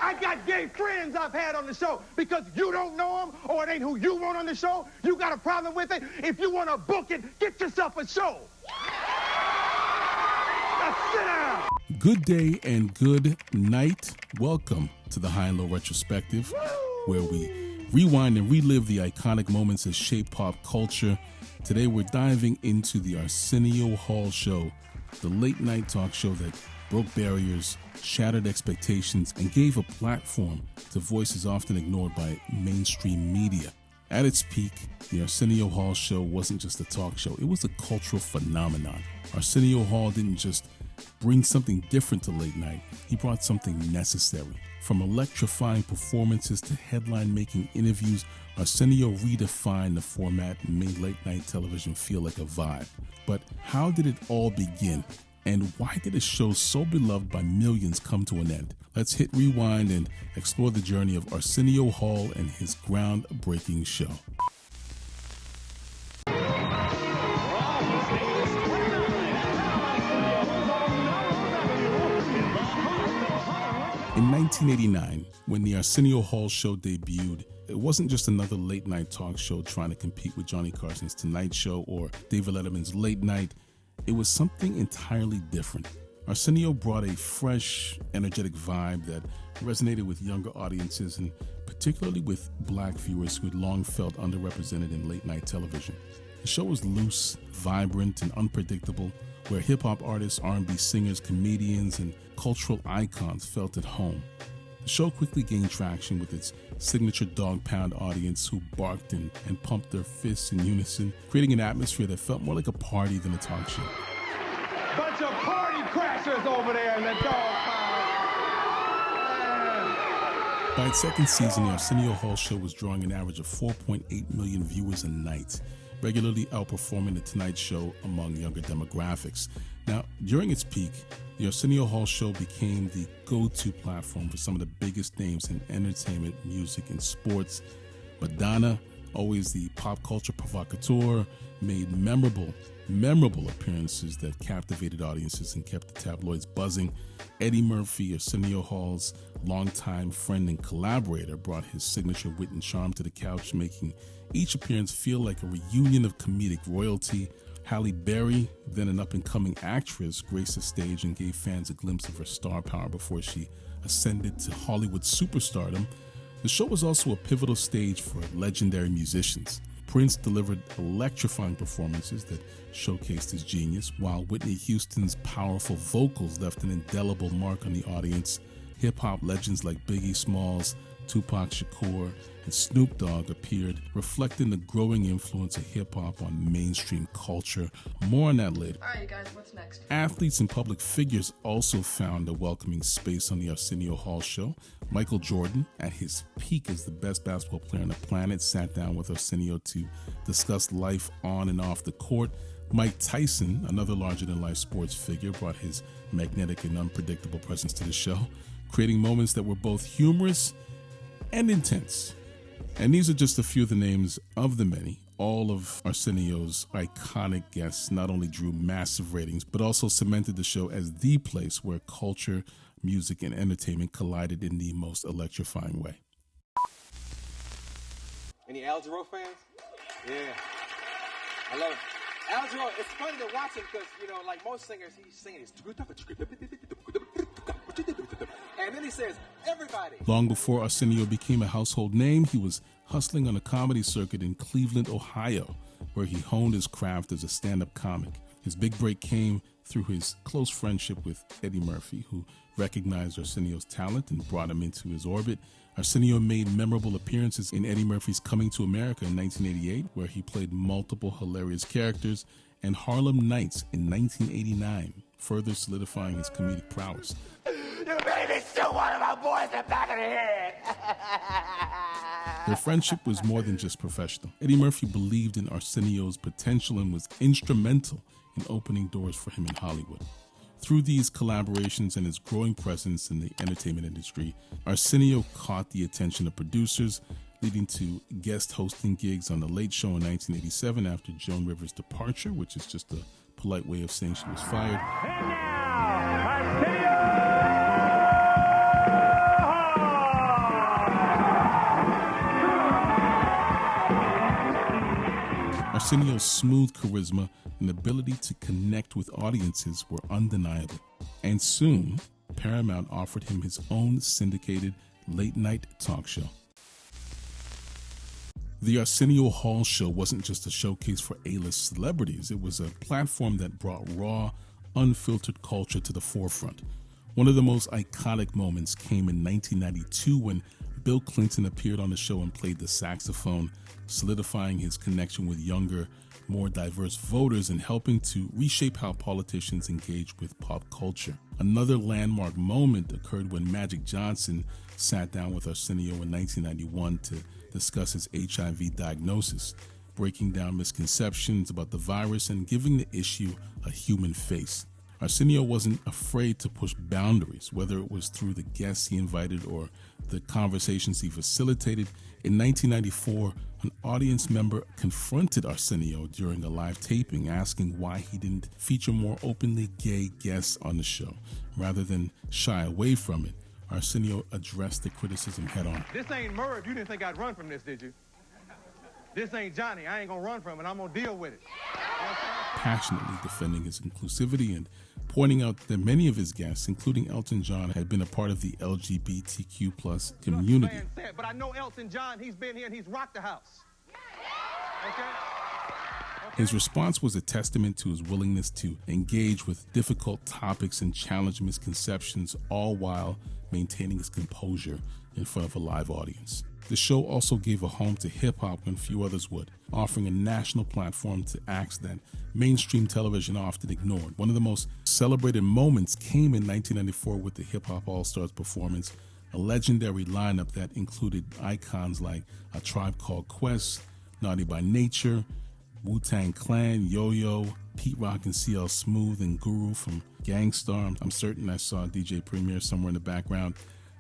I got gay friends I've had on the show. Because you don't know them or it ain't who you want on the show, you got a problem with it. If you want to book it, get yourself a show. Now sit down. Good day and good night. Welcome to the High and Low Retrospective, where we rewind and relive the iconic moments that shape pop culture. Today we're diving into the Arsenio Hall Show, the late night talk show that broke barriers, shattered expectations, and gave a platform to voices often ignored by mainstream media. At its peak, the Arsenio Hall Show wasn't just a talk show, it was a cultural phenomenon. Arsenio Hall didn't just bring something different to late night, he brought something necessary. From electrifying performances to headline-making interviews, Arsenio redefined the format and made late-night television feel like a vibe. But how did it all begin? And why did a show so beloved by millions come to an end? Let's hit rewind and explore the journey of Arsenio Hall and his groundbreaking show. In 1989, when the Arsenio Hall Show debuted, it wasn't just another late-night talk show trying to compete with Johnny Carson's Tonight Show or David Letterman's Late Night. It was something entirely different. Arsenio brought a fresh, energetic vibe that resonated with younger audiences and particularly with black viewers who had long felt underrepresented in late-night television. The show was loose, vibrant, and unpredictable, where hip-hop artists, R&B singers, comedians, and cultural icons felt at home. The show quickly gained traction with its signature dog pound audience who barked and pumped their fists in unison, creating an atmosphere that felt more like a party than a talk show. Bunch of party crashers over there in the dog pound. By its second season, the Arsenio Hall Show was drawing an average of 4.8 million viewers a night, regularly outperforming The Tonight Show among younger demographics. Now, during its peak, the Arsenio Hall Show became the go-to platform for some of the biggest names in entertainment, music, and sports. Madonna, always the pop culture provocateur, made memorable appearances that captivated audiences and kept the tabloids buzzing. Eddie Murphy, Arsenio Hall's longtime friend and collaborator, brought his signature wit and charm to the couch, making each appearance feel like a reunion of comedic royalty. Halle Berry, then an up-and-coming actress, graced the stage and gave fans a glimpse of her star power before she ascended to Hollywood superstardom. The show was also a pivotal stage for legendary musicians. Prince delivered electrifying performances that showcased his genius, while Whitney Houston's powerful vocals left an indelible mark on the audience. Hip-hop legends like Biggie Smalls, Tupac Shakur, and Snoop Dogg appeared, reflecting the growing influence of hip-hop on mainstream culture. More on that later. All right, you guys, what's next? Athletes and public figures also found a welcoming space on the Arsenio Hall Show. Michael Jordan, at his peak as the best basketball player on the planet, sat down with Arsenio to discuss life on and off the court. Mike Tyson, another larger-than-life sports figure, brought his magnetic and unpredictable presence to the show, creating moments that were both humorous and intense. And these are just a few of the names of the many. All of Arsenio's iconic guests not only drew massive ratings, but also cemented the show as the place where culture, music, and entertainment collided in the most electrifying way. Any Al Jarreau fans? Yeah. I love it. Al Jarreau, it's funny to watch him because, you know, like most singers, he's singing his... And then he says, everybody. Long before Arsenio became a household name, he was hustling on a comedy circuit in Cleveland, Ohio, where he honed his craft as a stand-up comic. His big break came through his close friendship with Eddie Murphy, who recognized Arsenio's talent and brought him into his orbit. Arsenio made memorable appearances in Eddie Murphy's Coming to America in 1988, where he played multiple hilarious characters, and Harlem Nights in 1989, further solidifying his comedic prowess. You made me shoot one of my boys in the back of the head. Their friendship was more than just professional. Eddie Murphy believed in Arsenio's potential and was instrumental in opening doors for him in Hollywood. Through these collaborations and his growing presence in the entertainment industry, Arsenio caught the attention of producers, leading to guest hosting gigs on The Late Show in 1987 after Joan Rivers' departure, which is just a polite way of saying she was fired. And now, Arsenio Hall! Arsenio's smooth charisma and ability to connect with audiences were undeniable. And soon, Paramount offered him his own syndicated late-night talk show. The Arsenio Hall Show wasn't just a showcase for A-list celebrities. It was a platform that brought raw, unfiltered culture to the forefront. One of the most iconic moments came in 1992 when Bill Clinton appeared on the show and played the saxophone, solidifying his connection with younger, more diverse voters and helping to reshape how politicians engage with pop culture. Another landmark moment occurred when Magic Johnson sat down with Arsenio in 1991 to discuss his HIV diagnosis, breaking down misconceptions about the virus and giving the issue a human face. Arsenio wasn't afraid to push boundaries, whether it was through the guests he invited or the conversations he facilitated. In 1994, an audience member confronted Arsenio during a live taping, asking why he didn't feature more openly gay guests on the show. Rather than shy away from it, Arsenio addressed the criticism head on. This ain't Merv. You didn't think I'd run from this, did you? This ain't Johnny. I ain't gonna run from it. I'm gonna deal with it. Passionately defending his inclusivity and pointing out that many of his guests, including Elton John, had been a part of the LGBTQ plus community. But I know Elton John, he's been here and he's rocked the house. Okay? His response was a testament to his willingness to engage with difficult topics and challenge misconceptions, all while maintaining his composure in front of a live audience. The show also gave a home to hip-hop when few others would, offering a national platform to acts that mainstream television often ignored. One of the most celebrated moments came in 1994 with the Hip Hop All-Stars performance, a legendary lineup that included icons like A Tribe Called Quest, Naughty by Nature, Wu-Tang Clan, Yo-Yo, Pete Rock and CL Smooth, and Guru from Gangstar. I'm certain I saw DJ Premier somewhere in the background.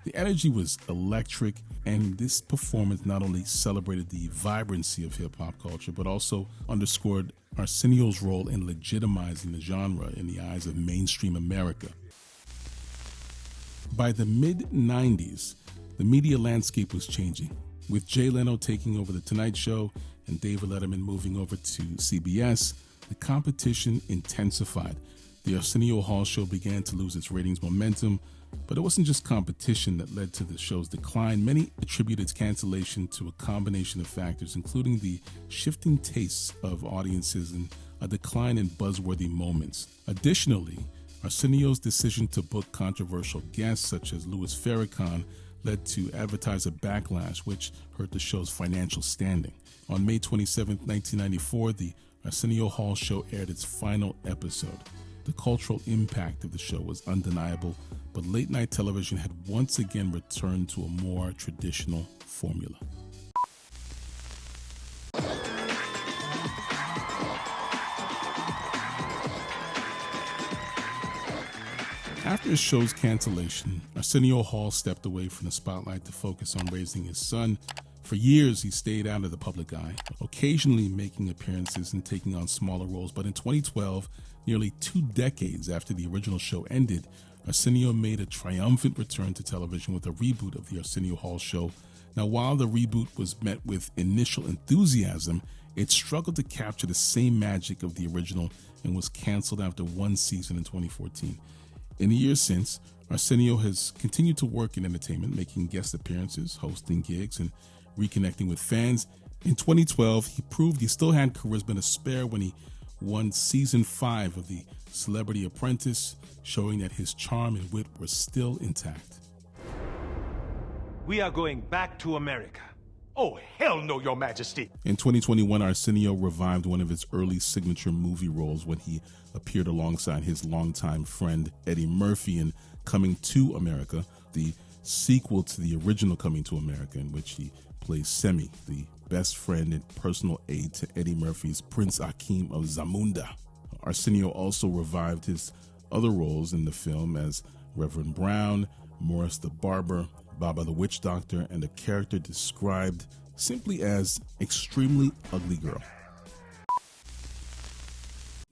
The energy was electric, and this performance not only celebrated the vibrancy of hip-hop culture, but also underscored Arsenio's role in legitimizing the genre in the eyes of mainstream America. By the mid-90s, the media landscape was changing. With Jay Leno taking over The Tonight Show and David Letterman moving over to CBS, the competition intensified. The Arsenio Hall Show began to lose its ratings momentum, but it wasn't just competition that led to the show's decline. Many attribute its cancellation to a combination of factors, including the shifting tastes of audiences and a decline in buzzworthy moments. Additionally, Arsenio's decision to book controversial guests such as Louis Farrakhan led to advertiser backlash, which hurt the show's financial standing. On May 27, 1994, the Arsenio Hall Show aired its final episode. The cultural impact of the show was undeniable, but late-night television had once again returned to a more traditional formula. After his show's cancellation, Arsenio Hall stepped away from the spotlight to focus on raising his son. For years, he stayed out of the public eye, occasionally making appearances and taking on smaller roles. But in 2012, nearly 2 decades after the original show ended, Arsenio made a triumphant return to television with a reboot of the Arsenio Hall Show. Now, while the reboot was met with initial enthusiasm, it struggled to capture the same magic of the original and was canceled after 1 season in 2014. In the years since, Arsenio has continued to work in entertainment, making guest appearances, hosting gigs, and reconnecting with fans. In 2012, he proved he still had charisma to spare when he won Season 5 of The Celebrity Apprentice, showing that his charm and wit were still intact. We are going back to America. Oh, hell no, Your Majesty. In 2021, Arsenio revived one of his early signature movie roles when he appeared alongside his longtime friend Eddie Murphy in Coming to America, the sequel to the original Coming to America, in which he plays Semi, the best friend and personal aide to Eddie Murphy's Prince Akeem of Zamunda. Arsenio also revived his other roles in the film as Reverend Brown, Morris the Barber, Baba the Witch Doctor, and a character described simply as Extremely Ugly Girl.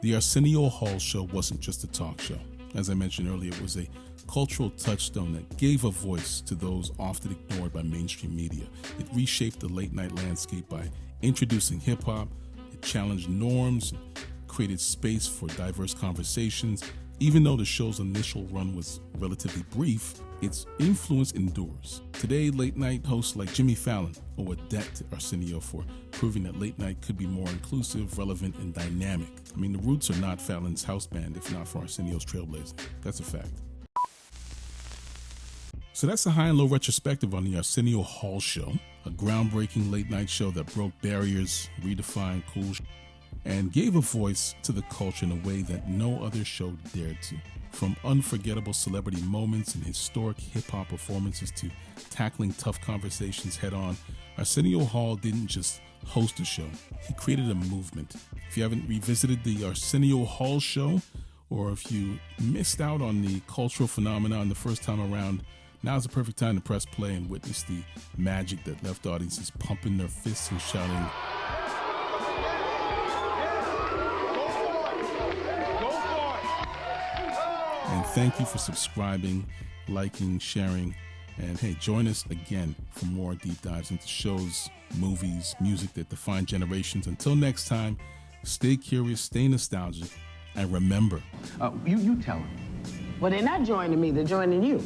The Arsenio Hall Show wasn't just a talk show. As I mentioned earlier, it was a cultural touchstone that gave a voice to those often ignored by mainstream media. It reshaped the late-night landscape by introducing hip-hop. It challenged norms, created space for diverse conversations. Even though the show's initial run was relatively brief, its influence endures. Today, late-night hosts like Jimmy Fallon owe a debt to Arsenio for proving that late night could be more inclusive, relevant, and dynamic. I mean, the Roots are not Fallon's house band if not for Arsenio's trailblazing. That's a fact. So that's the high and low retrospective on the Arsenio Hall Show, a groundbreaking late-night show that broke barriers, redefined cool, and gave a voice to the culture in a way that no other show dared to. From unforgettable celebrity moments and historic hip-hop performances to tackling tough conversations head-on, Arsenio Hall didn't just host a show, he created a movement. If you haven't revisited the Arsenio Hall Show, or if you missed out on the cultural phenomenon the first time around, now's the perfect time to press play and witness the magic that left audiences pumping their fists and shouting, and thank you for subscribing, liking, sharing, and hey, join us again for more deep dives into shows, movies, music that define generations. Until next time, stay curious, stay nostalgic, and remember. You tell them. Well, they're not joining me, they're joining you.